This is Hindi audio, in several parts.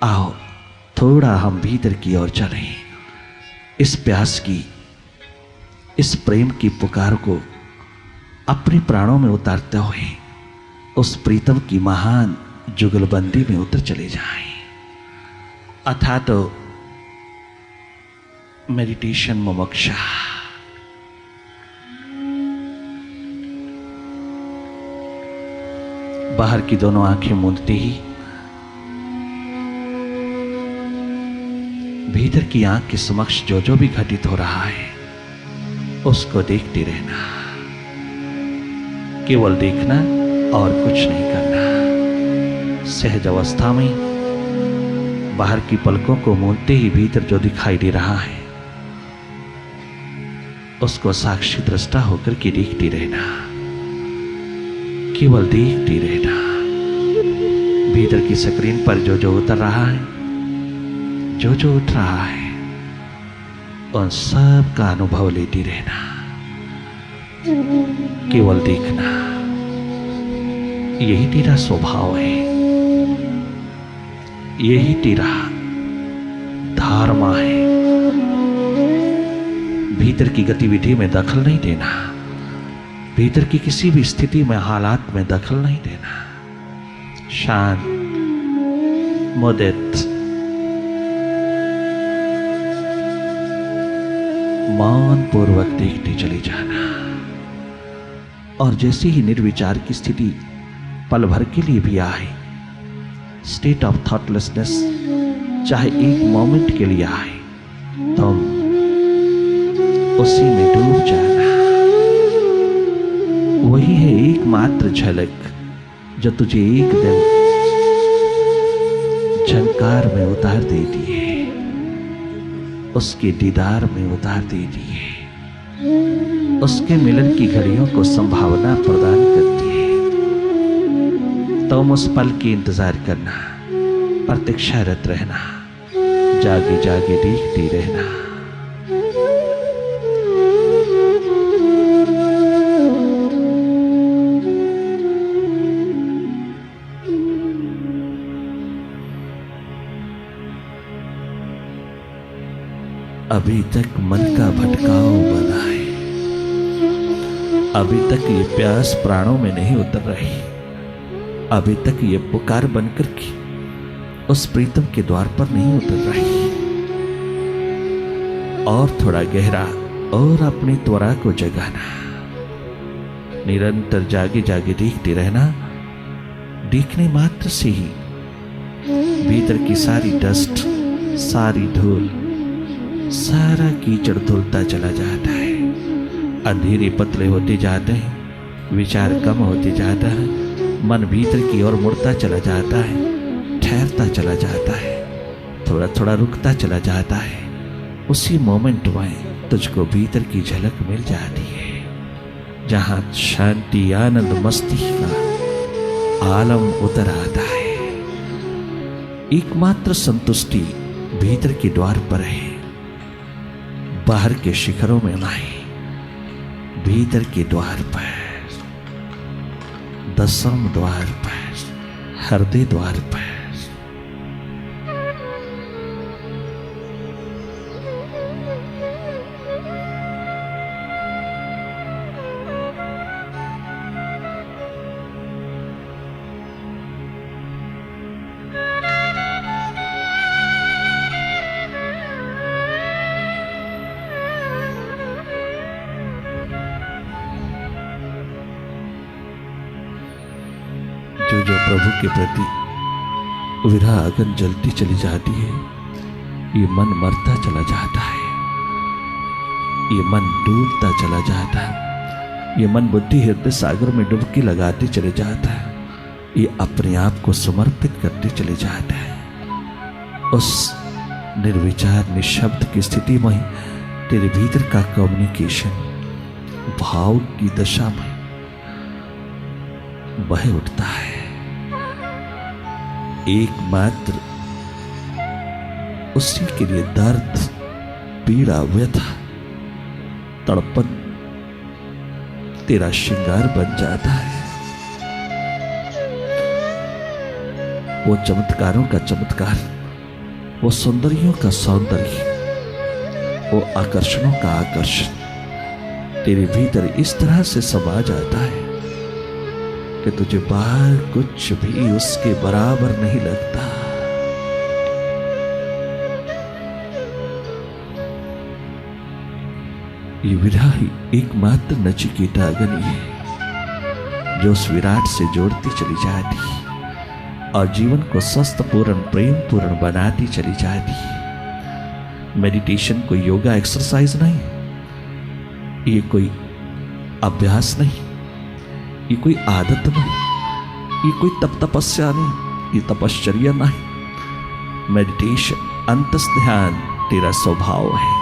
आओ थोड़ा हम भीतर की ओर चलें। इस प्यास की, इस प्रेम की पुकार को अपने प्राणों में उतारते हुए उस प्रीतम की महान जुगलबंदी में उतर चले जाएं। अथा तो मेडिटेशन मुमुक्षा। बाहर की दोनों आंखें मूंदते ही भीतर की आंख के समक्ष जो जो भी घटित हो रहा है उसको देखते रहना, केवल देखना और कुछ नहीं करना। सहज अवस्था में बाहर की पलकों को मूंदते ही भीतर जो दिखाई दे रहा है उसको साक्षी दृष्टा होकर के देखते रहना, केवल देखते रहना। भीतर की स्क्रीन पर जो जो उतर रहा है, जो जो उठ रहा है, उन सब का अनुभव लेती रहना, केवल देखना। यही तेरा स्वभाव है, यही तेरा धर्म है। भीतर की गतिविधि में दखल नहीं देना, भीतर की किसी भी स्थिति में, हालात में दखल नहीं देना। शांत, मुदित, मौन पूर्वक देखते चले जाना। और जैसे ही निर्विचार की स्थिति पल भर के लिए भी आए, स्टेट ऑफ थॉटलेसनेस चाहे एक मोमेंट के लिए आए, तुम उसी में डूब जाना। वही है एकमात्र झलक जो तुझे एक दिन झंकार में उतार देती है, उसके दीदार में उतार देती है, उसके मिलन की घड़ियों को संभावना प्रदान करती है। तुम उस पल की इंतजार करना, प्रतीक्षारत रहना, जागे जागे देखते रहना। अभी तक मन का भटकाव बना है, अभी तक ये प्यास प्राणों में नहीं उतर रही, अभी तक ये पुकार बनकर के उस प्रीतम के द्वार पर नहीं उतर रही। और थोड़ा गहरा और अपनी त्वरा को जगाना, निरंतर जागे जागे देखते रहना। देखने मात्र से ही भीतर की सारी डस्ट, सारी धूल, सारा कीचड़ धुलता चला जाता है। अंधेरे पतले होते जाते हैं, विचार कम होते जाता है, मन भीतर की ओर मुड़ता चला जाता है, ठहरता चला जाता है, थोड़ा थोड़ा रुकता चला जाता है। उसी मोमेंट में तुझको भीतर की झलक मिल जाती है, जहां शांति, आनंद, मस्ती का आलम उतर आता है। एकमात्र संतुष्टि भीतर के द्वार पर है, बाहर के शिखरों में नहीं, भीतर के द्वार पर, दसम द्वार पर, हृदय द्वार पर। जो जो प्रभु के प्रति विरह अगन जलती चली जाती है, ये मन मरता चला जाता है, ये मन डूबता चला जाता है, ये मन बुद्धि हृदय सागर में डुबकी लगाते चले जाता है, ये अपने आप को समर्पित करते चले जाता है। उस निर्विचार निशब्द की स्थिति में तेरे भीतर का कम्युनिकेशन भाव की दशा में बह उठता है। एकमात्र उसी के लिए दर्द, पीड़ा, व्यथा, तड़पन तेरा श्रृंगार बन जाता है। वो चमत्कारों का चमत्कार वो सौंदर्यों का सौंदर्य, वो आकर्षणों का आकर्षण तेरे भीतर इस तरह से समा जाता है कि तुझे बाहर कुछ भी उसके बराबर नहीं लगता। ये विरह ही एकमात्र नचिकेता अग्नि है जो उस विराट से जोड़ती चली जाती और जीवन को स्वस्थ पूर्ण प्रेम पूर्ण बनाती चली जाती है। मेडिटेशन कोई योगा एक्सरसाइज नहीं, ये कोई अभ्यास नहीं, ये कोई आदत नहीं, ये कोई तपस्या नहीं, ये तपश्चर्या नहीं। मेडिटेशन अंतस ध्यान तेरा स्वभाव है।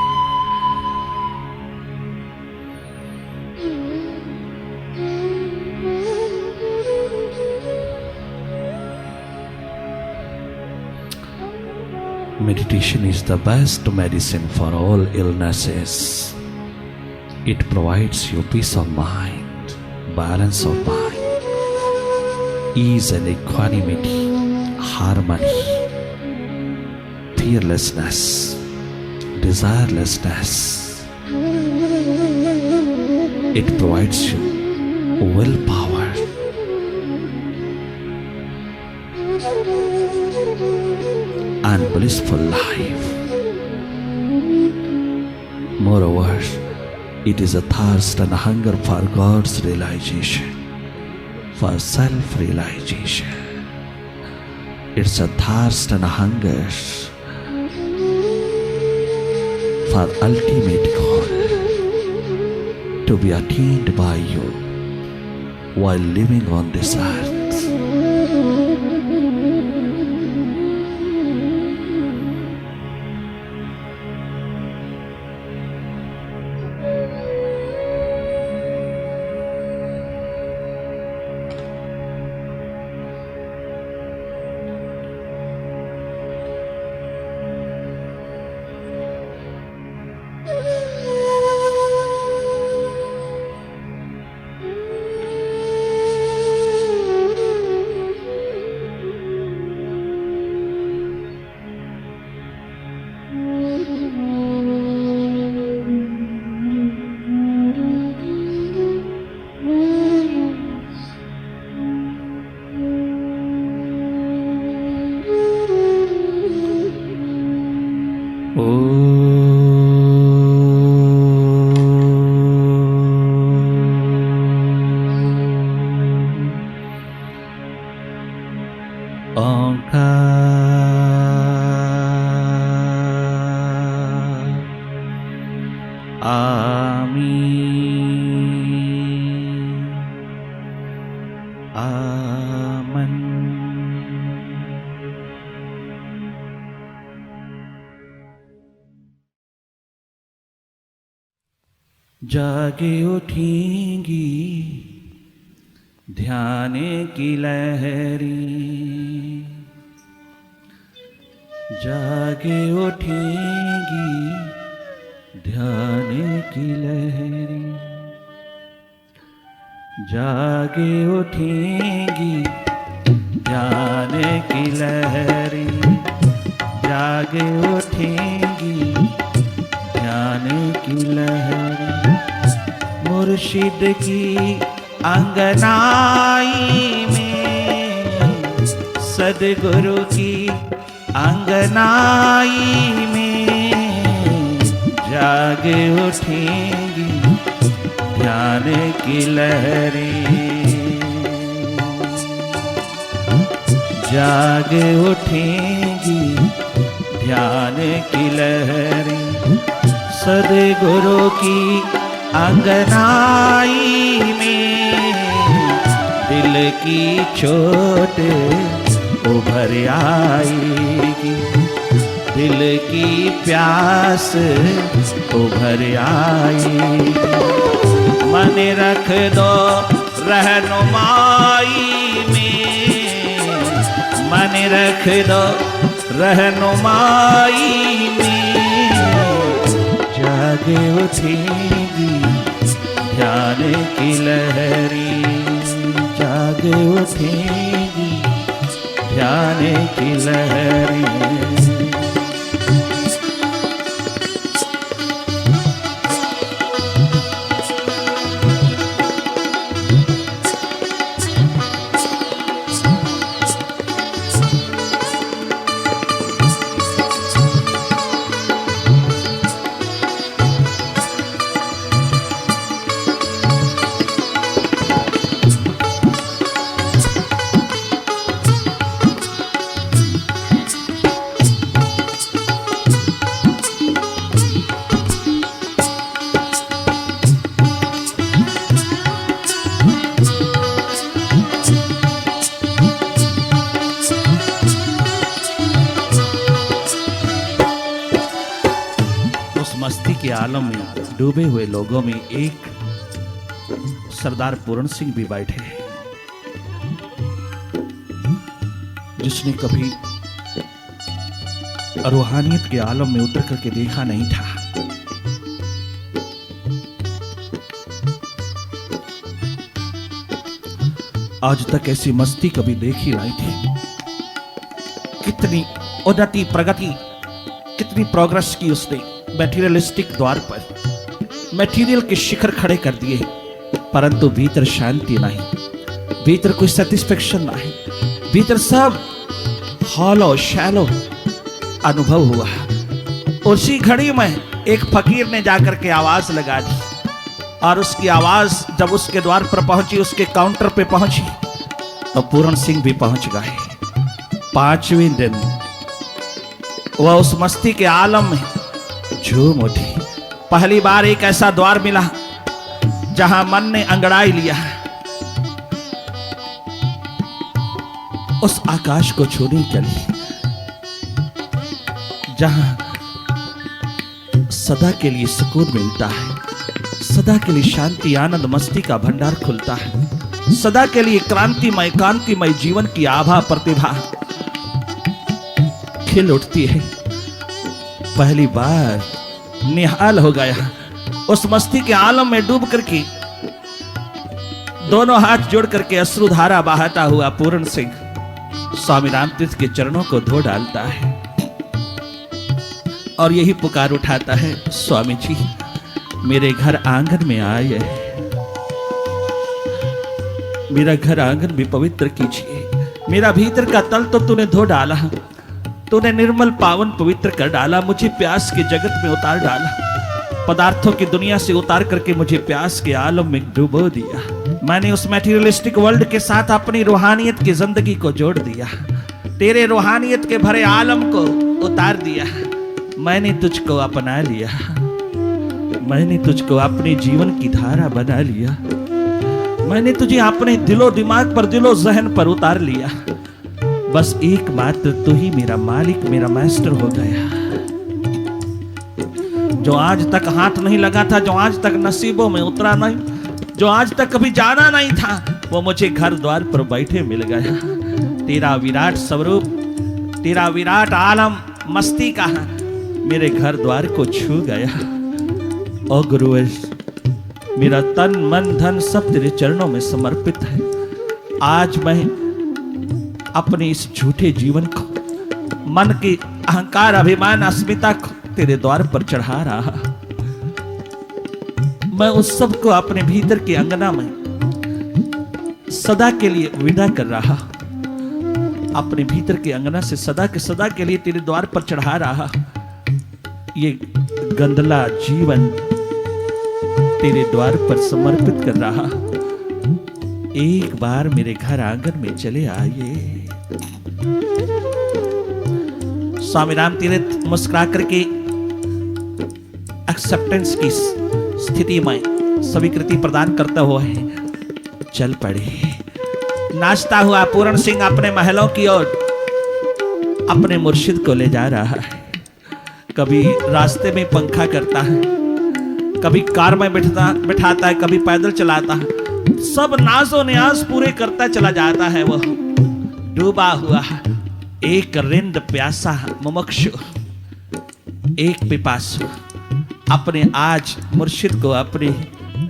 Meditation is the best medicine for all illnesses. It provides you peace of mind, balance of mind, ease and equanimity, harmony, fearlessness, desirelessness. It provides you willpower, and blissful life. Moreover, it is a thirst and a hunger for God's realization, for self-realization. It's a thirst and a hunger for ultimate goal to be attained by you while living on this earth. जागे उठेंगी ध्यान की लहरी, जागे उठेंगी ध्यान की लहरी, जागे उठेंगी ध्यान की लहरी, जागे उठेंगी ध्यान की लहरी। मुर्शिद की अंगनाई में, सदगुरु की अंगनाई में, जाग उठेंगी ध्यान की लहरें, जाग उठेंगी ध्यान की लहरें। सदगुरु की अंगनाई में दिल की चोट उभर आएगी, दिल की प्यास उभर आएगी। मन रख दो रहनुमाई में, मन रख दो रहनुमाई में, जाग उठेगी ध्यान की लहरी, जाग उठेगी ध्यान की लहरी। उस मस्ती के आलम में डूबे हुए लोगों में एक सरदार पूरण सिंह भी बैठे हैं, जिसने कभी रूहानियत के आलम में उतर करके देखा नहीं था। आज तक ऐसी मस्ती कभी देखी नहीं थी। कितनी उन्नति प्रगति, कितनी प्रोग्रेस की उसने मैटेरियलिस्टिक द्वार पर, मैटेरियल के शिखर खड़े कर दिए, परंतु भीतर शांति नहीं, भीतर कोई सेटिस्फेक्शन नहीं, भीतर सब हॉलो शैलो अनुभव हुआ। उसी घड़ी में एक फकीर ने जाकर के आवाज लगा दी, और उसकी आवाज जब उसके द्वार पर पहुंची, उसके काउंटर पे पहुंची, तो पूरण सिंह भी पहुंच गए। 5वें दिन वह उस मस्ती के आलम में झूम उठी। पहली बार एक ऐसा द्वार मिला जहां मन ने अंगड़ाई लिया, उस आकाश को छूने के लिए, जहां सदा के लिए सुकून मिलता है, सदा के लिए शांति आनंद मस्ती का भंडार खुलता है, सदा के लिए क्रांतिमय कांतिमय जीवन की आभा प्रतिभा खिल उठती है। पहली बार निहाल हो गया उस मस्ती के आलम में डूब करके, दोनों हाथ जोड़ करके अश्रुधारा बहाता हुआ पूरण सिंह स्वामी रामतीर्थ के चरणों को धो डालता है और यही पुकार उठाता है, स्वामी जी मेरे घर आंगन में आए, मेरा घर आंगन भी पवित्र कीजिए, मेरा भीतर का तल तो तूने धो डाला, तूने निर्मल पावन पवित्र कर डाला, मुझे प्यास के जगत में उतार डाला, पदार्थों की दुनिया से उतार करके मुझे प्यास के आलम में डुबो दिया। मैंने उस मैटेरियलिस्टिक वर्ल्ड के साथ अपनी रूहानियत की जिंदगी को जोड़ दिया, तेरे रूहानियत के भरे आलम को उतार दिया। मैंने तुझको अपना लिया, मैंने तुझको अपने जीवन की धारा बना लिया, मैंने तुझे अपने दिलो दिमाग पर, दिलो जहन पर उतार लिया। बस एकमात्र तू ही मेरा मालिक, मेरा मास्टर हो गया। जो आज तक हाथ नहीं लगा था, जो आज तक नसीबों में उतरा नहीं, जो आज तक कभी जाना नहीं था, वो मुझे घर द्वार पर बैठे मिल गया। तेरा विराट स्वरूप, तेरा विराट आलम मस्ती का मेरे घर द्वार को छू गया। ओ गुरु, मेरा तन मन धन सब तेरे चरणों में समर्पित है। आज मैं अपने इस झूठे जीवन को, मन के अहंकार अभिमान अस्मिता को तेरे द्वार पर चढ़ा रहा। मैं उस सब को अपने भीतर के अंगना में सदा के लिए विदा कर रहा, अपने भीतर के अंगना से सदा के लिए तेरे द्वार पर चढ़ा रहा। ये गंदला जीवन तेरे द्वार पर समर्पित कर रहा। एक बार मेरे घर आंगन में चले आइए। स्वामी रामतीर्थ मुस्कुरा करके एक्सेप्टेंस की स्थिति में स्वीकृति प्रदान करते हुए चल पड़े। नाचता हुआ पूरण सिंह अपने महलों की ओर अपने मुर्शिद को ले जा रहा है। कभी रास्ते में पंखा करता है, कभी कार में बैठाता है, कभी पैदल चलाता है, सब नाज़ो न्याज पूरे करता चला जाता है। वह डूबा हुआ एक रिंद प्यासा मुमुक्षु, एक पिपासु अपने आज मुर्शिद को अपने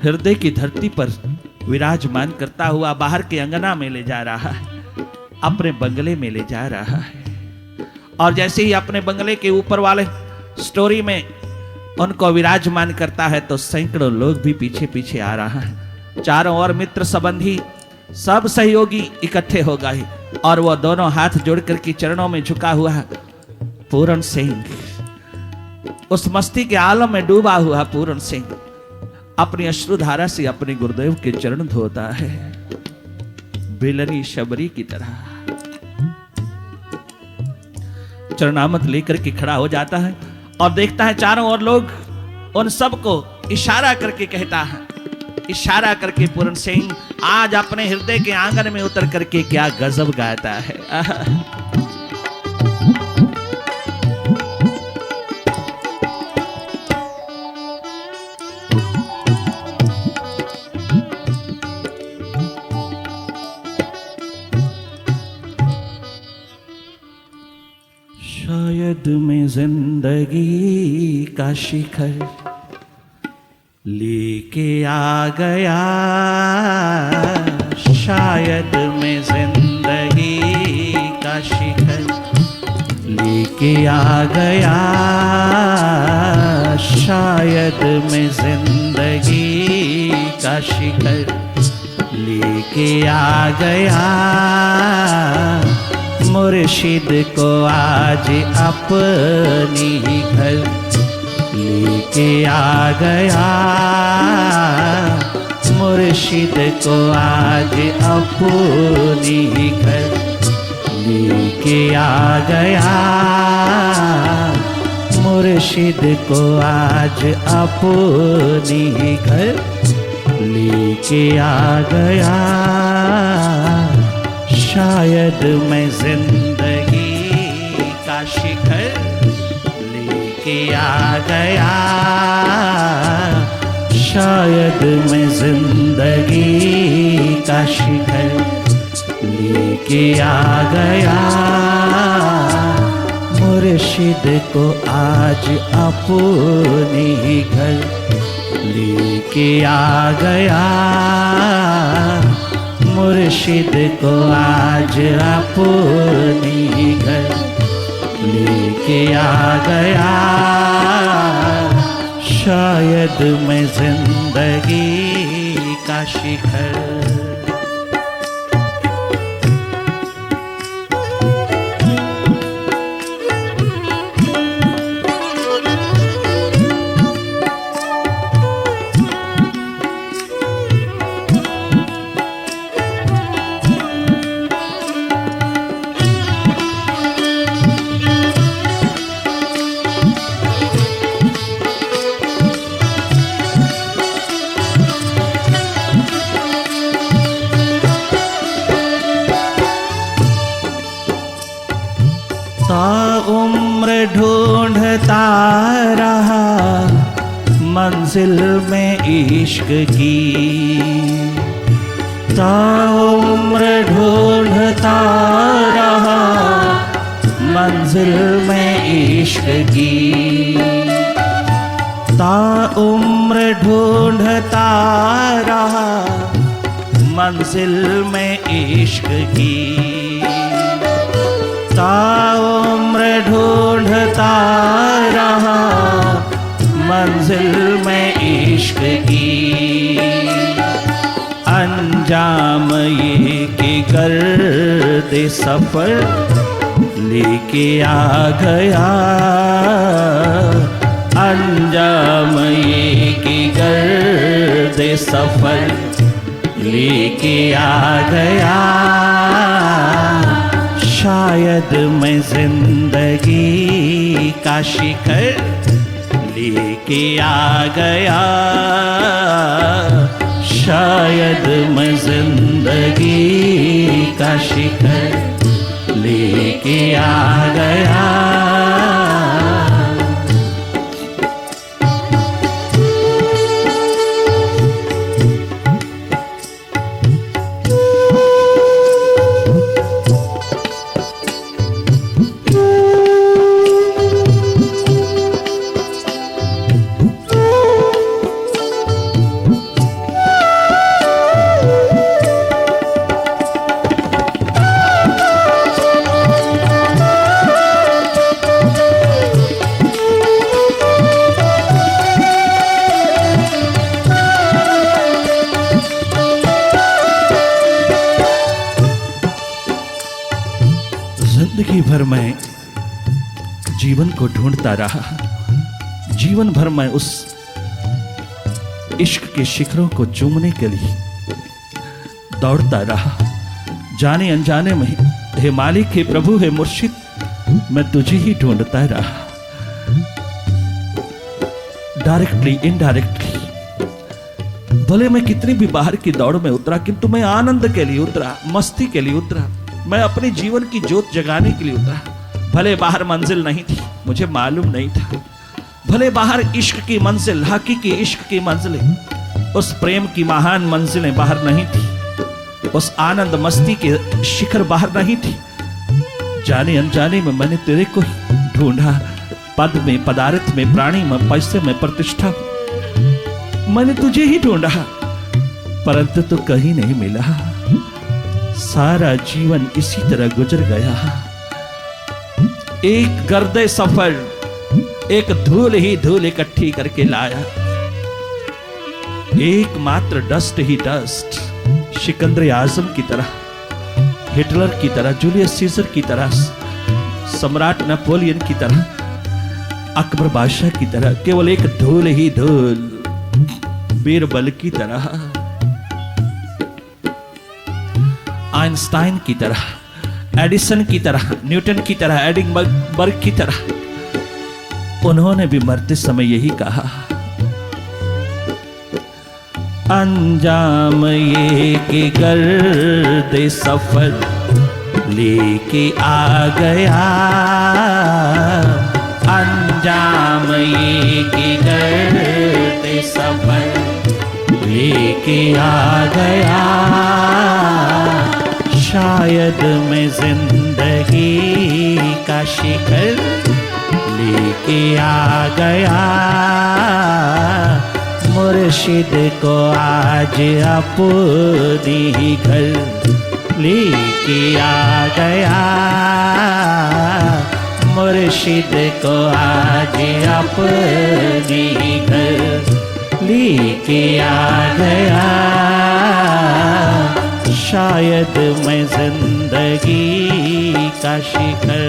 हृदय की धरती पर विराजमान करता हुआ बाहर के अंगना में ले जा रहा है, अपने बंगले में ले जा रहा है। और जैसे ही अपने बंगले के ऊपर वाले स्टोरी में उनको विराजमान करता है तो सैकड़ों लोग भी पीछे पीछे आ रहा है। चारों ओर मित्र संबंधी सब सहयोगी इकट्ठे हो गए और वह दोनों हाथ जोड़कर के चरणों में झुका हुआ पूरण सिंह, उस मस्ती के आलम में डूबा हुआ पूरण सिंह अपनी अश्रुधारा से अपने गुरुदेव के चरण धोता है, बेलनी शबरी की तरह चरणामत लेकर के खड़ा हो जाता है और देखता है चारों ओर लोग, उन सबको इशारा करके कहता है, इशारा करके पूरण सिंह आज अपने हृदय के आंगन में उतर करके क्या गजब गाता है। जिंदगी का शिखर लेके आ गया, शायद मैं जिंदगी का शिखर लेके आ गया, शायद मैं जिंदगी का शिखर लेके आ गया। मुर्शिद को आज अपनी घर लेके आ गया, मुर्शिद को आज अपनी घर लेके आ गया, मुर्शिद को आज अपनी घर लेके आ गया। शायद मैं जिंदगी का शिखर लेके आ गया, शायद मैं जिंदगी का शिखर लेके आ गया, मुर्शिद को आज अपनी घर लेके आ गया, मुर्शिद को आज अपनी घर लेके आ गया। शायद मैं जिंदगी का शिखर उम्र ढूंढता रहा मंजिल में इश्क की, उम्र ढूंढता रहा मंजिल में इश्क की, उम्र ढूंढता रहा मंजिल में इश्क की, उम्र ढूंढता रहा मंजिल में इश्क की। अंजाम ये कि गर्दे सफर लेके आ गया, अंजाम ये कि गर्दे सफर लेके आ गया। शायद मैं जिंदगी का शिखर लेके आ गया, शायद मैं जिंदगी का शिखर लेके आ गया। जिंदगी भर मैं जीवन को ढूंढता रहा, जीवन भर मैं उस इश्क के शिखरों को चूमने के लिए दौड़ता रहा। जाने अनजाने में हे मालिक, हे प्रभु, हे मुर्शिद, मैं तुझे ही ढूंढता रहा। डायरेक्टली इनडायरेक्टली, भले मैं कितनी भी बाहर की दौड़ में उतरा, किंतु मैं आनंद के लिए उतरा, मस्ती के लिए उतरा, मैं अपने जीवन की जोत जगाने के लिए उतरा। भले बाहर मंजिल नहीं थी, मुझे मालूम नहीं था, भले बाहर इश्क की मंजिल, हकीकी इश्क की मंजिलें, उस प्रेम की महान मंजिलें बाहर नहीं थी, उस आनंद मस्ती के शिखर बाहर नहीं थी। जाने अनजाने में मैंने तेरे को ही ढूंढा, पद में, पदार्थ में, प्राणी में, पैसे में, प्रतिष्ठा में। मैंने तुझे ही ढूंढा परंतु तो कहीं नहीं मिला। सारा जीवन इसी तरह गुजर गया। एक गर्दे सफर, एक धूल ही धूल इकट्ठी करके लाया। एकमात्र डस्ट ही डस्ट। सिकंदर आजम की तरह, हिटलर की तरह, जूलियस सीजर की तरह, सम्राट नेपोलियन की तरह, अकबर बादशाह की तरह, केवल एक धूल ही धूल, बीरबल की तरह, आइंस्टाइन की तरह, एडिसन की तरह, न्यूटन की तरह, एडिनबर्ग की तरह। उन्होंने भी मरते समय यही कहा, अंजाम ये कि गर्दे सफर लेके आ गया। अंजाम ये कि गर्दे सफर लेके आ गया। शायद मैं जिंदगी का शिखर लेके आ गया। मुर्शिद को आज अपनी ही घर लेके आ गया। मुर्शिद को आज अपनी ही घर लेके आ गया। शायद मैं जिंदगी का शिखर।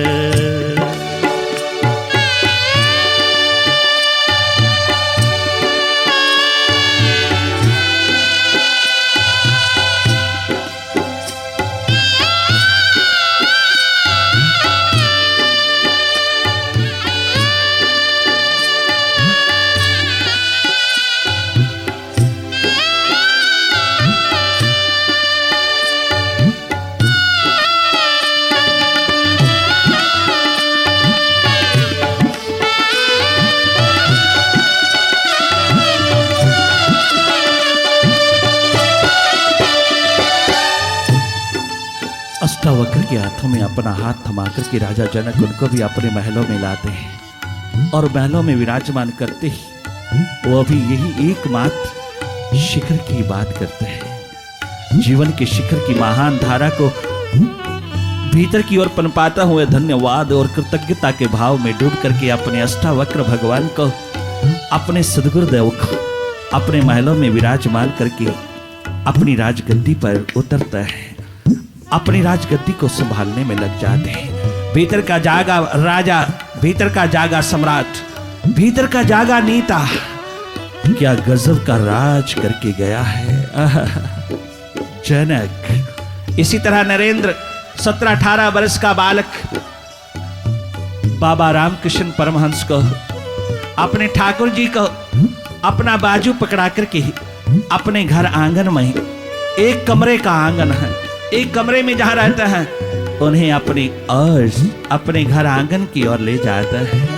अष्टावक्र के हाथों में अपना हाथ थमाकर के राजा जनक उनको भी अपने महलों में लाते हैं और महलों में विराजमान करते ही वो भी यही एकमात्र शिखर की बात करते हैं। जीवन के शिखर की महान धारा को भीतर की ओर पनपाता हुए धन्यवाद और कृतज्ञता के भाव में डूब करके अपने अष्टावक्र भगवान को, अपने सद्गुरुदेव को अपने महलों में विराजमान करके अपनी राजगद्दी पर उतरता है, अपनी राजगद्दी को संभालने में लग जाते हैं। भीतर का जागा राजा, भीतर का जागा सम्राट, भीतर का जागा नेता क्या गजब का राज करके गया है जनक। इसी तरह नरेंद्र 17-18 वर्ष का बालक बाबा रामकृष्ण परमहंस को, अपने ठाकुर जी को अपना बाजू पकड़ा करके अपने घर आंगन में, एक कमरे का आंगन है, एक कमरे में जहां रहता है, उन्हें अपने घर आंगन की ओर ले जाता है।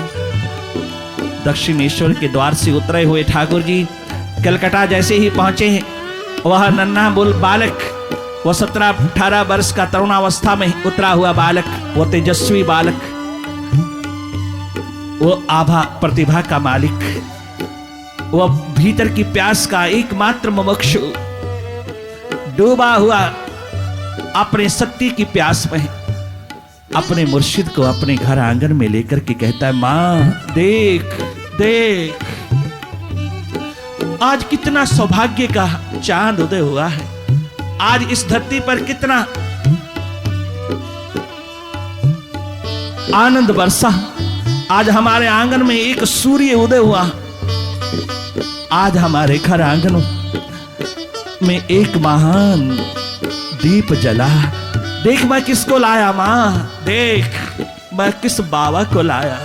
दक्षिणेश्वर के द्वार से उतरे हुए ठाकुर जी कलकत्ता जैसे ही पहुंचे हैं, वह नन्हा बालक, वह 17-18 वर्ष का तरुणावस्था में उतरा हुआ बालक, वो तेजस्वी बालक, वो आभा प्रतिभा का मालिक, वह भीतर की प्यास का एकमात्र मुमुक्षु, डूबा हुआ अपने सत्य की प्यास में अपने मुर्शिद को अपने घर आंगन में लेकर के कहता है, मां देख देख, आज कितना सौभाग्य का चांद उदय हुआ है। आज इस धरती पर कितना आनंद बरसा। आज हमारे आंगन में एक सूर्य उदय हुआ। आज हमारे घर आंगन में एक महान दीप जला। देख मैं किसको लाया मां, देख मैं किस बाबा को लाया।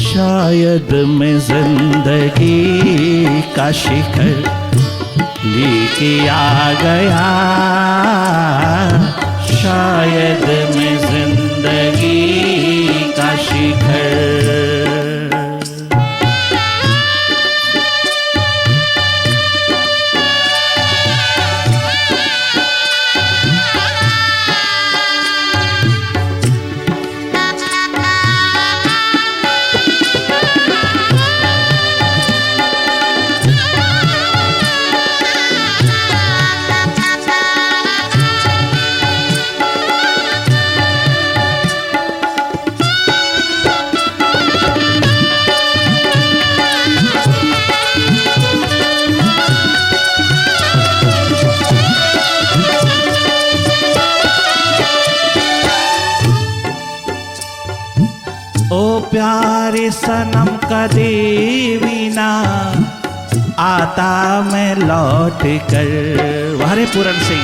शायद मैं जिंदगी का शिखर लेके आ गया। शायद मैं जिंदगी का शिखर। प्यारे सनम कदे भी ना आता मैं लौट कर। वारे पूरन सिंह।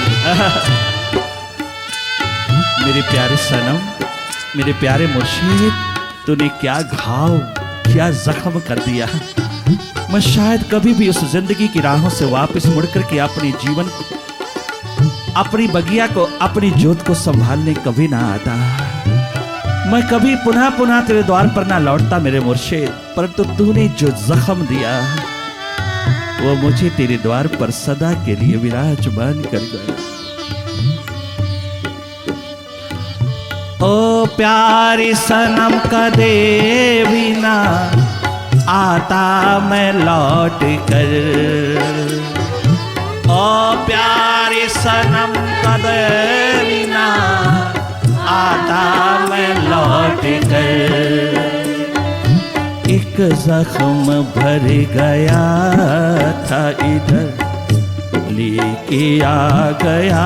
मेरे प्यारे सनम, मेरे प्यारे मुर्शिद, तूने क्या घाव, क्या जख्म कर दिया। मैं शायद कभी भी उस जिंदगी की राहों से वापस मुड़कर के अपने जीवन को, अपनी बगिया को, अपनी जोत को संभालने कभी ना आता। मैं कभी पुनः पुनः तेरे द्वार पर ना लौटता मेरे मुर्शिद, परंतु तूने जो जख्म दिया वो मुझे तेरे द्वार पर सदा के लिए विराजमान कर गया। ओ प्यारी सनम कदे भी ना आता मैं लौट कर। ओ प्यारे सनम कदे भी ना आता मैं लौट कर। एक जख्म भर गया था इधर लेके आ गया।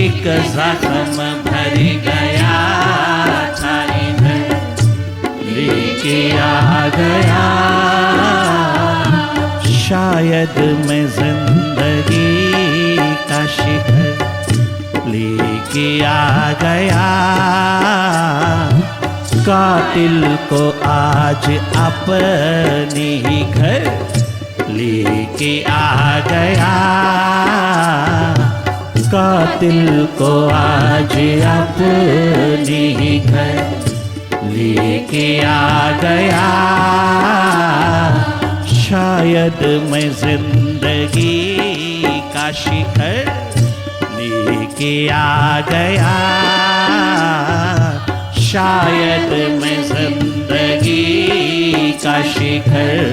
एक जख्म भर गया था इधर लेके आ गया। शायद मैं जिंदगी का शिखर लेके आ गया। कातिल को आज अपने ही घर लेके आ गया। कातिल को आज अपने ही घर लेके आ गया। शायद मैं जिंदगी का शिखर लेके आ गया। शायद मैं जिंदगी का शिखर